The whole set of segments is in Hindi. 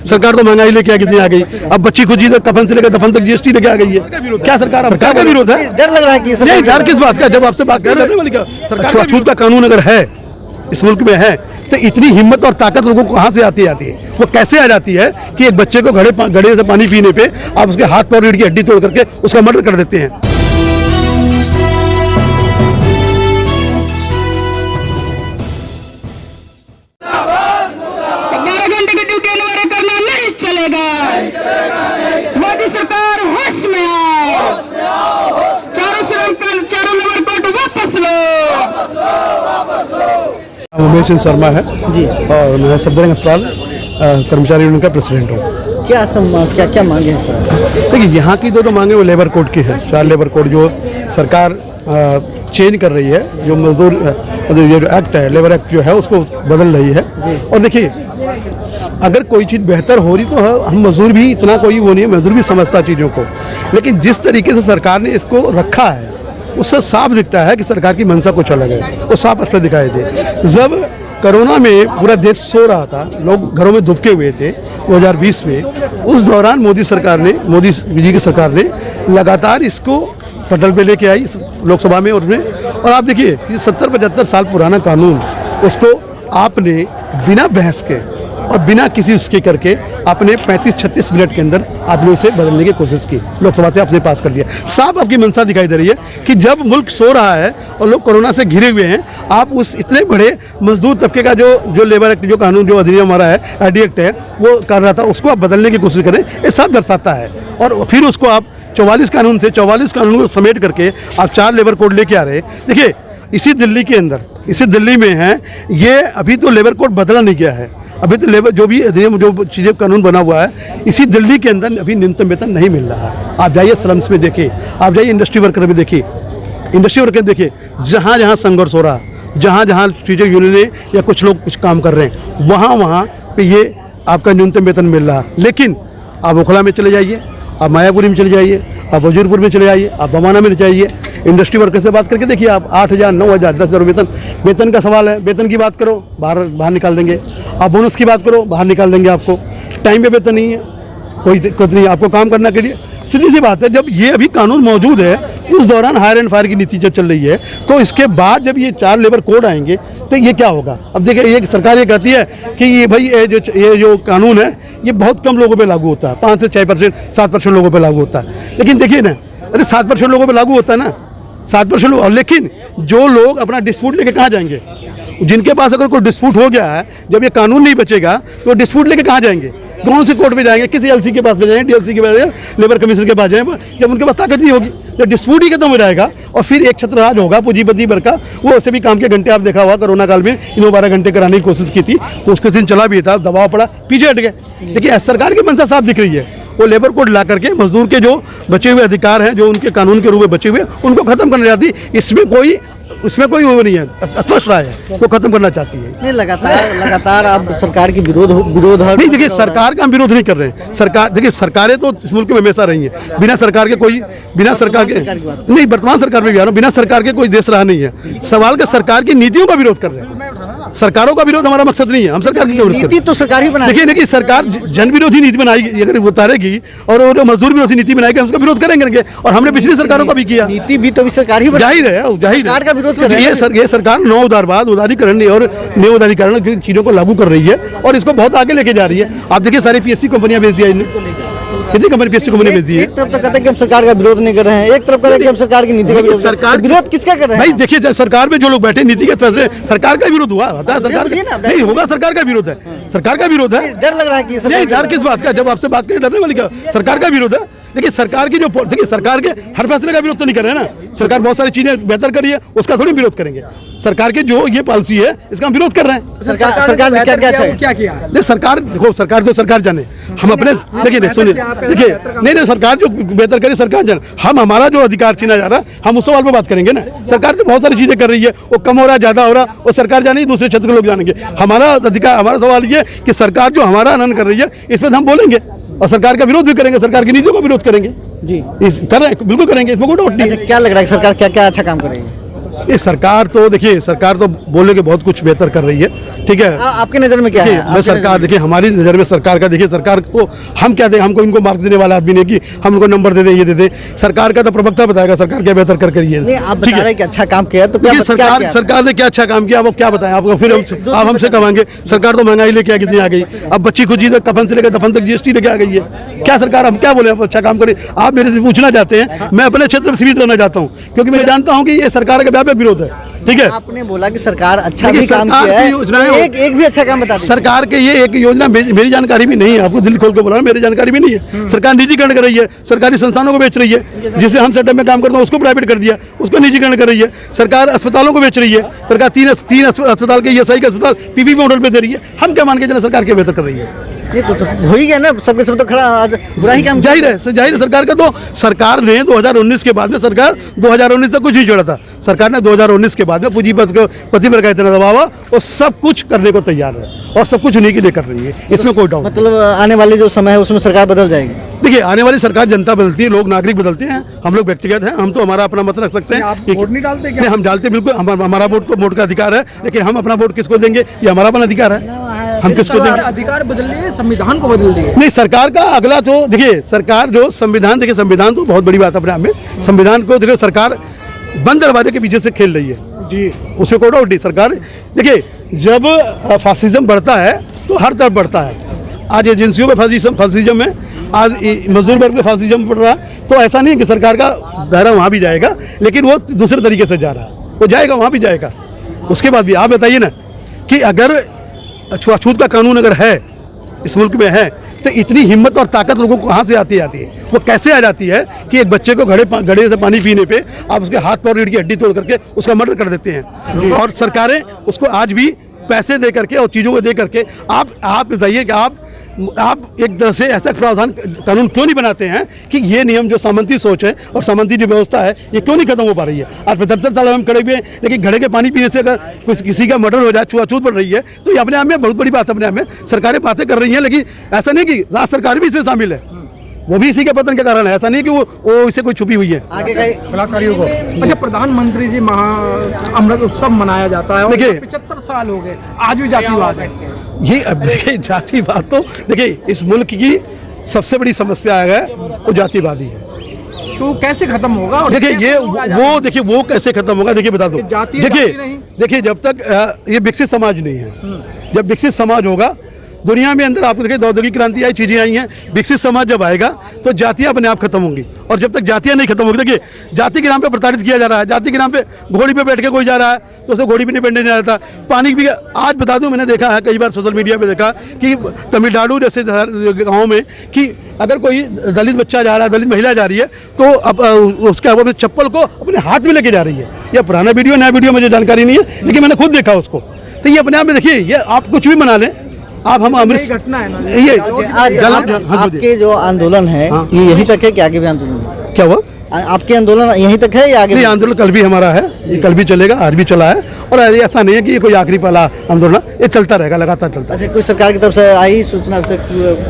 सरकार तो महंगाई लेके कितनी आ गई। अब बच्ची को जी कफन से लेकर दफन तक जीएसटी लेके आ गई है। क्या सरकार का विरोध है? डर लग रहा है कि नहीं, डर किस बात का? जब आपसे बात कर रहे हैं, सरकार छूत का कानून अगर है इस मुल्क में है तो इतनी हिम्मत और ताकत लोगों को कहाँ से आती है? वो कैसे आ जाती है कि एक बच्चे को घड़े से पानी पीने पे आप उसके हाथ पैर रीढ़ की हड्डी तोड़ करके उसका मर्डर कर देते हैं। मोदी सरकार होश में आओ, चारों लेबर कोड वापस लो। उमेश शर्मा है जी, और मैं सफदरजंग अस्पताल कर्मचारी यूनियन का प्रेसिडेंट हूँ। क्या मांगे हैं सर? देखिए, यहाँ की दो मांगे वो लेबर कोड की है। 4 लेबर कोड जो सरकार चेंज कर रही है, जो मजदूर ये जो एक्ट है, लेबर एक्ट जो है उसको बदल रही है। और देखिए, अगर कोई चीज़ बेहतर हो रही तो हम मजदूर भी इतना कोई वो नहीं है, मजदूर भी समझता चीज़ों को, लेकिन जिस तरीके से सरकार ने इसको रखा है उससे साफ दिखता है कि सरकार की मंशा कुछ अलग है। वो साफ स्पष्ट दिखाई दे। जब कोरोना में पूरा देश सो रहा था, लोग घरों में दुबके हुए थे 2020 में, उस दौरान मोदी जी की सरकार ने लगातार इसको पटल पे लेके आई लोकसभा में और आप देखिए 70-75 साल पुराना कानून, उसको आपने बिना बहस के और बिना किसी उसके करके आपने 35-36 मिनट के अंदर आपने उसे बदलने की कोशिश की, लोकसभा से आपने पास कर दिया। साफ आपकी मंशा दिखाई दे रही है कि जब मुल्क सो रहा है और लोग कोरोना से घिरे हुए हैं, आप उस इतने बड़े मजदूर तबके का जो लेबर एक्ट, जो कानून, जो अधिनियम हमारा है, आईडी एक्ट है, वो कर रहा था, उसको आप बदलने की कोशिश करें, ये साफ दर्शाता है। और फिर उसको आप 44 कानून को समेट करके आप 4 लेबर कोड लेके आ रहे। देखिए, इसी दिल्ली में है ये, अभी तो लेबर कोड बदला नहीं गया है, अभी तो लेबर जो चीज़ें कानून बना हुआ है, इसी दिल्ली के अंदर अभी न्यूनतम वेतन नहीं मिल रहा है। आप जाइए स्लम्स में देखिए, आप जाइए इंडस्ट्री वर्कर में देखिए, जहाँ जहाँ संघर्ष हो रहा, जहाँ चीज़ें यूनियन या कुछ लोग कुछ काम कर रहे हैं, वहाँ पे ये आपका न्यूनतम वेतन मिल रहा। लेकिन आप ओखला में चले जाइए, आप मायापुरी में चले जाइए, आप वजीरपुर में चले जाइए, आप बमाना में जाइए, इंडस्ट्री वर्कर से बात करके देखिए, आप 8,000, 9,000, 10,000 वेतन का सवाल है। वेतन की बात करो, बाहर निकाल देंगे। आप बोनस की बात करो, बाहर निकाल देंगे आपको। टाइम पे वेतन नहीं है, कोई दिक्कत नहीं आपको काम करने के लिए। सीधी सी बात है, जब ये अभी कानून मौजूद है, उस दौरान हायर एंड फायर की नीति जब चल रही है, तो इसके बाद जब ये 4 लेबर कोड आएंगे तो ये क्या होगा? अब देखिए, ये सरकार ये कहती है कि ये भाई ये जो कानून है ये बहुत कम लोगों पे लागू होता है, 5 से 6%, 7% लोगों पे लागू होता है। लेकिन देखिए ना, अरे 7% लोगों पे लागू होता है ना, 7% लोग। लेकिन जो लोग अपना डिस्प्यूट लेके कहाँ जाएंगे? जिनके पास अगर कोई डिस्प्यूट हो गया है, जब ये कानून नहीं बचेगा तो डिस्प्यूट लेके कहाँ जाएंगे? कौन से कोर्ट में जाएंगे? किसी एलसी के पास में जाएंगे, डीएलसी के पास जाएंगे, लेबर कमीशन के पास जाएंगे, जब उनके पास ताकत नहीं होगी। जब डिस्प्यूट ही खत्म हो जाएगा और फिर एक छत्रराज होगा पूंजीपति वर्ग का, वो ऐसे भी काम के घंटे आप देखा हुआ, कोरोना काल में इन्होंने 12 घंटे कराने की कोशिश की थी, तो उसके दिन चला भी था, दबाव पड़ा, पीछे हट गए। लेकिन सरकार की मंशा साफ दिख रही है, वो लेबर कोड ला करके मजदूर के जो बचे हुए अधिकार हैं, जो उनके कानून के रूप में बचे हुए, उनको खत्म करना चाहती। इसमें कोई वो नहीं है, स्पष्ट राय है, वो खत्म करना चाहती है। नहीं, लगातार आप सरकार की विरोध नहीं, देखिए, सरकार का हम विरोध नहीं कर रहे हैं। सरकार, देखिए, सरकारें तो इस मुल्क में हमेशा रही हैं, बिना सरकार के नहीं, वर्तमान सरकार में भी आ रहा हूं, बिना सरकार के कोई देश रहा नहीं है। सवाल का सरकार की नीतियों का विरोध कर रहे हैं। सरकारों का विरोध हमारा मकसद नहीं है, हम सरकार की नीति तो सरकार ही बनाएगी। देखिए, सरकार जन विरोधी नीति बनाएगी, अगर उतारेगी, और मजदूर विरोधी नीति बनाएगी, हम उसका विरोध करेंगे। और हमने पिछली सरकारों का भी किया। नीति भी तो सरकार ही जाहिर है, ये सरकार नौ उदारवाद, उदारीकरण और नए उदारीकरण की चीजों को लागू कर रही है और इसको बहुत आगे लेके जा रही है। आप देखिए, सारी पीएससी कंपनियां बेच दिया, कितनी कंपनी पीएससी कंपनी बेच दी है। एक तरफ तो कहते हैं कि हम सरकार का विरोध नहीं कर रहे हैं, एक तरफ कहते हैं कि हम सरकार की नीति का विरोध। सरकार विरोध किसका कर रहे हैं? भाई देखिए, सरकार में जो लोग बैठे, नीतिगत फैसले, सरकार का विरोध हुआ है, सरकार नहीं होगा, सरकार का विरोध है, सरकार का विरोध है। डर लग रहा है कि नहीं, डर किस बात का? जब आपसे बात करें, डरने वाली का? सरकार का विरोध है। देखिए, सरकार की देखिए, सरकार के हर फैसले का विरोध तो नहीं कर रहे हैं ना। सरकार बहुत सारी चीजें बेहतर करी है, उसका थोड़ी विरोध करेंगे। सरकार के जो ये पॉलिसी है, इसका हम विरोध कर रहे हैं। सरकार ने क्या किया? देखो, सरकार तो सरकार जाने, हम अपने देखिए, सुनिए, देखिए, नहीं, सरकार जो बेहतर करे, सरकार जाने। हम हमारा जो अधिकार छीना जा रहा है, हम उस सवाल पर बात करेंगे ना। सरकार तो बहुत सारी चीजें कर रही है, वो कम हो रहा है, ज्यादा हो रहा है, वो सरकार जाने, दूसरे क्षेत्र के लोग जानेंगे। हमारा अधिकार, हमारा सवाल ये कि सरकार जो हमारा आनंद कर रही है, इस पर हम बोलेंगे और सरकार का विरोध भी करेंगे, सरकार की नीतियों का विरोध करेंगे। जी, कर रहे हैं, बिल्कुल करेंगे, इसमें कोई डाउट नहीं। क्या लग रहा है सरकार क्या अच्छा काम करेगी? ये सरकार तो देखिए, सरकार तो बोलने के बहुत कुछ बेहतर कर रही है, ठीक है। आपकी नज़र में क्या है? मैं सरकार देखिए, हमारी नज़र में सरकार का देखिए, सरकार को हम क्या दें, हमको इनको मार्क देने वाला आदमी नहीं कि हम उनको नंबर दे दें, ये दे दें। सरकार का तो प्रवक्ता बताएगा सरकार क्या बेहतर कर रही है। नहीं, आप बता रहे हैं कि अच्छा काम किया, तो क्या सरकार ने क्या अच्छा काम किया, अब क्या बताएं आपको, फिर आप हमसे कमाएंगे। सरकार तो महंगाई लेके आ कितनी आ गई, अब बच्ची खुद जी कफन से लेकर दफन तक जीएसटी लेके आ गई है। क्या सरकार, हम क्या बोले, आप अच्छा काम करें। आप मेरे से पूछना चाहते हैं, मैं अपने क्षेत्र में सीमित रहना चाहता हूँ, क्योंकि मैं जानता हूँ कि ये सरकार का व्यापक विरोध है, ठीक है। आपने बोला कि सरकार अच्छा भी काम किया है, एक भी अच्छा काम बता दीजिए। सरकार के ये एक योजना मेरी जानकारी भी नहीं है, आपको दिल खोल के बोला, मेरी जानकारी भी नहीं है। सरकार निजीकरण कर रही है, सरकारी संस्थानों को बेच रही है, जिसमें हम सेटअप में काम करते हैं उसको प्राइवेट कर दिया, उसको निजीकरण कर रही है। सरकार अस्पतालों को बेच रही है, सरकार तीन अस्पताल के ईएसआई के अस्पताल पीपीपी मॉडल पे दे रही है। हम क्या मान के चले सरकार क्या बेहतर कर रही है। ये तो हो ही गया ना, सबके सब तो खड़ा आज बुरा ही काम। जाहिर है सरकार का, तो सरकार ने 2019 के बाद में, सरकार 2019 तक कुछ नहीं छोड़ा था, सरकार ने 2019 के बाद में पूंजीपति पर का इतना दबाव और सब कुछ करने को तैयार है और सब कुछ उन्हीं के लिए कर रही है, इसमें कोई डाउट। मतलब आने वाली जो समय है उसमें सरकार बदल जाएगी। देखिए, आने वाली सरकार, जनता बदलती है, लोग नागरिक बदलते हैं, हम लोग व्यक्तिगत हैं, हम तो हमारा अपना मत रख सकते हैं। आप वोट नहीं डालते क्या? नहीं, हम डालते बिल्कुल, हमारा वोट का अधिकार है, लेकिन हम अपना वोट किसको देंगे, ये हमारा अपना अधिकार है, हम किसको देंगे। अधिकार बदल लिए, संविधान को बदल दिए। नहीं, सरकार का अगला तो देखिए, सरकार जो संविधान, देखिए संविधान तो बहुत बड़ी बात है अपने आप में। संविधान को देखिए, सरकार बंद दरवाजे के पीछे से खेल रही है जी, उसमें कोई डाउट नहीं। सरकार देखिए, जब फासिज्म बढ़ता है तो हर तरफ बढ़ता है। आज एजेंसियों में फासिज्म है, आज मजदूर वर्ग में फासिज्म बढ़ रहा है, तो ऐसा नहीं है कि सरकार का दायरा वहाँ भी जाएगा, लेकिन वो दूसरे तरीके से जा रहा है, वो जाएगा वहाँ भी जाएगा। उसके बाद भी आप बताइए ना कि अगर छुआछूत का कानून अगर है इस मुल्क में है, तो इतनी हिम्मत और ताकत लोगों को कहाँ से आती है, वो कैसे आ जाती है कि एक बच्चे को घड़े से पानी पीने पे आप उसके हाथ पैर रीढ़ की हड्डी तोड़ करके उसका मर्डर कर देते हैं। और सरकारें उसको आज भी पैसे दे करके और चीज़ों को दे करके, आप बताइए कि आप एक तरह से ऐसा प्रावधान कानून क्यों नहीं बनाते हैं कि ये नियम जो सामंती सोच है और सामंती जो व्यवस्था है, ये क्यों नहीं खत्म हो पा रही है। आज 75 साल हम खड़े हुए हैं, लेकिन घड़े के पानी पीने से अगर किसी का मर्डर हो जाए, छुआछूत बढ़ रही है, तो ये अपने आप में बहुत बड़ी बात है। अपने आप में सरकारें बातें कर रही हैं, लेकिन ऐसा नहीं कि राज्य सरकार भी इसमें शामिल है, वो भी इसी के पतन के कारण है। ऐसा नहीं कि वो इससे कोई छुपी हुई है आगे का बलात्कारियों को। अच्छा, प्रधानमंत्री जी अमृत उत्सव मनाया जाता है, देखिए 75 साल हो गए, आज भी जातिवाद है। ये अब देखिए, जातिवाद तो देखिए इस मुल्क की सबसे बड़ी समस्या है, वो जातिवादी है। तो कैसे खत्म होगा? और देखिए ये वो कैसे खत्म होगा, देखिए बता दो। देखिए जब तक ये विकसित समाज नहीं है, जब विकसित समाज होगा दुनिया में अंदर, आपको देखिए औद्योगिक क्रांति आई, चीज़ें आई हैं, विकसित समाज जब आएगा तो जातियाँ अपने आप खत्म होंगी। और जब तक जातियाँ नहीं खत्म होगी, देखिए जाति के नाम पे प्रताड़ित किया जा रहा है, जाति के नाम पे घोड़ी पे बैठ के कोई जा रहा है तो उसे घोड़ी भी नहीं बैठने जाता। पानी भी, आज बता दूं, मैंने देखा है कई बार सोशल मीडिया पे देखा कि तमिलनाडु जैसे गाँव में कि अगर कोई दलित बच्चा जा रहा है, दलित महिला जा रही है, तो अब उसका वो चप्पल को अपने हाथ में लेके जा रही है। यह पुराना वीडियो, नया वीडियो मुझे जानकारी नहीं है, लेकिन मैंने खुद देखा उसको। तो ये अपने आप में देखिए, ये आप कुछ भी बना लें, आप हम अमृत घटना है ना ये आज आपके जो आंदोलन है ये यहीं तक है कि आगे भी आंदोलन क्या हुआ? आपके आंदोलन यहीं तक है या आगे? नहीं, आंदोलन कल भी हमारा है, ये कल भी चलेगा, आज भी चला है, और ऐसा नहीं है कि ये कोई आखिरी वाला आंदोलन, ये चलता रहेगा, लगातार चलता है। अच्छा, कोई सरकार की तरफ से आई सूचना?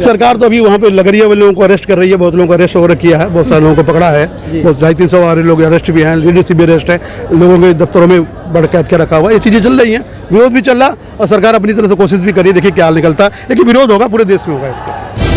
सरकार तो अभी वहाँ पे लगरिया वाले लोगों को अरेस्ट कर रही है, बहुत लोगों को अरेस्ट वगैरह किया है, बहुत सारे लोगों को पकड़ा है, बहुत 250-300 लोग अरेस्ट भी हैं, लेडीज भी अरेस्ट है, लोगों के दफ्तरों में बड़ कैद के रखा हुआ, ये चीज़ें चल रही हैं, विरोध भी चल रहा और सरकार अपनी तरफ से कोशिश भी कर रही है, देखिए क्या निकलता है, लेकिन विरोध होगा, पूरे देश में होगा इसका।